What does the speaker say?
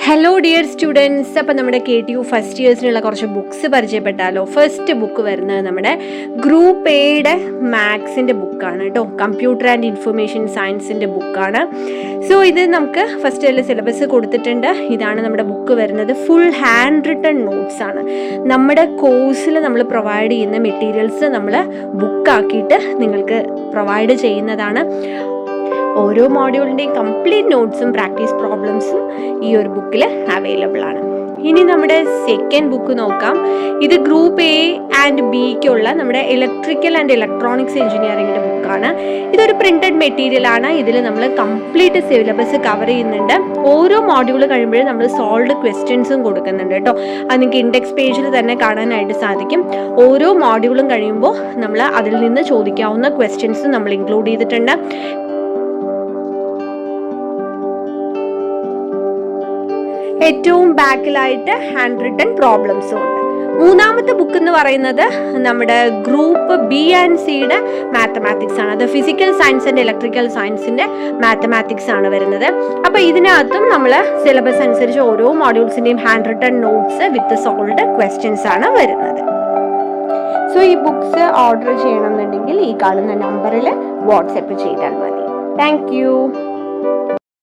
Hello dear students, അപ്പം നമ്മുടെ KTU first ഇയേഴ്സിനുള്ള കുറച്ച് ബുക്സ് പരിചയപ്പെട്ടാലോ. ഫസ്റ്റ് ബുക്ക് വരുന്നത് നമ്മുടെ ഗ്രൂപ്പ് എയുടെ മാത്സിൻ്റെ ബുക്കാണ് കേട്ടോ. കമ്പ്യൂട്ടർ ആൻഡ് ഇൻഫർമേഷൻ സയൻസിൻ്റെ ബുക്കാണ്. സോ ഇത് നമുക്ക് ഫസ്റ്റ് ഇയറിൽ സിലബസ് കൊടുത്തിട്ടുണ്ട്. ഇതാണ് നമ്മുടെ ബുക്ക് വരുന്നത്. ഫുൾ ഹാൻഡ് റിട്ടൺ നോട്ട്സ് ആണ്. നമ്മുടെ കോഴ്സിൽ നമ്മൾ പ്രൊവൈഡ് ചെയ്യുന്ന മെറ്റീരിയൽസ് നമ്മൾ ബുക്കാക്കിയിട്ട് നിങ്ങൾക്ക് പ്രൊവൈഡ് ചെയ്യുന്നതാണ്. ഓരോ മോഡ്യൂളിൻ്റെയും കംപ്ലീറ്റ് നോട്ട്സും പ്രാക്ടീസ് പ്രോബ്ലംസും ഈ ഒരു ബുക്കിൽ അവൈലബിൾ ആണ്. ഇനി നമ്മുടെ സെക്കൻഡ് ബുക്ക് നോക്കാം. ഇത് ഗ്രൂപ്പ് എ ആൻഡ് ബിക്കുള്ള നമ്മുടെ ഇലക്ട്രിക്കൽ ആൻഡ് ഇലക്ട്രോണിക്സ് എഞ്ചിനീയറിംഗിൻ്റെ ബുക്കാണ്. ഇതൊരു പ്രിന്റഡ് മെറ്റീരിയൽ ആണ്. ഇതിൽ നമ്മൾ കംപ്ലീറ്റ് സിലബസ് കവർ ചെയ്യുന്നുണ്ട്. ഓരോ മോഡ്യൂൾ കഴിയുമ്പോഴും നമ്മൾ സോൾവ്ഡ് ക്വസ്റ്റ്യൻസും കൊടുക്കുന്നുണ്ട് കേട്ടോ. അത് നിങ്ങൾക്ക് ഇൻഡെക്സ് പേജിൽ തന്നെ കാണാനായിട്ട് സാധിക്കും. ഓരോ മോഡ്യൂളും കഴിയുമ്പോൾ നമ്മൾ അതിൽ നിന്ന് ചോദിക്കാവുന്ന ക്വസ്റ്റ്യൻസും നമ്മൾ ഇൻക്ലൂഡ് ചെയ്തിട്ടുണ്ട്. ഏറ്റവും ബാക്കിലായിട്ട് ഹാൻഡ് റിട്ടൺ പ്രോബ്ലംസും ഉണ്ട്. മൂന്നാമത്തെ ബുക്ക് എന്ന് പറയുന്നത് നമ്മുടെ ഗ്രൂപ്പ് ബി ആൻഡ് സിയുടെ മാത്തമാറ്റിക്സ് ആണ്. അത് ഫിസിക്കൽ സയൻസ് ആൻഡ് ഇലക്ട്രിക്കൽ സയൻസിന്റെ മാത്തമാറ്റിക്സ് ആണ് വരുന്നത്. അപ്പോൾ ഇതിനകത്തും നമ്മൾ സിലബസ് അനുസരിച്ച് ഓരോ മോഡ്യൂൾസിന്റെയും ഹാൻഡ് റിട്ടൺ നോട്ട്സ് വിത്ത് സോൾവ്ഡ് ക്വസ്റ്റ്യൻസ് ആണ് വരുന്നത്. സോ ഈ ബുക്സ് ഓർഡർ ചെയ്യണമെന്നുണ്ടെങ്കിൽ ഈ കാണുന്ന നമ്പറിൽ വാട്സപ്പ് ചെയ്താൽ മതി. Thank you.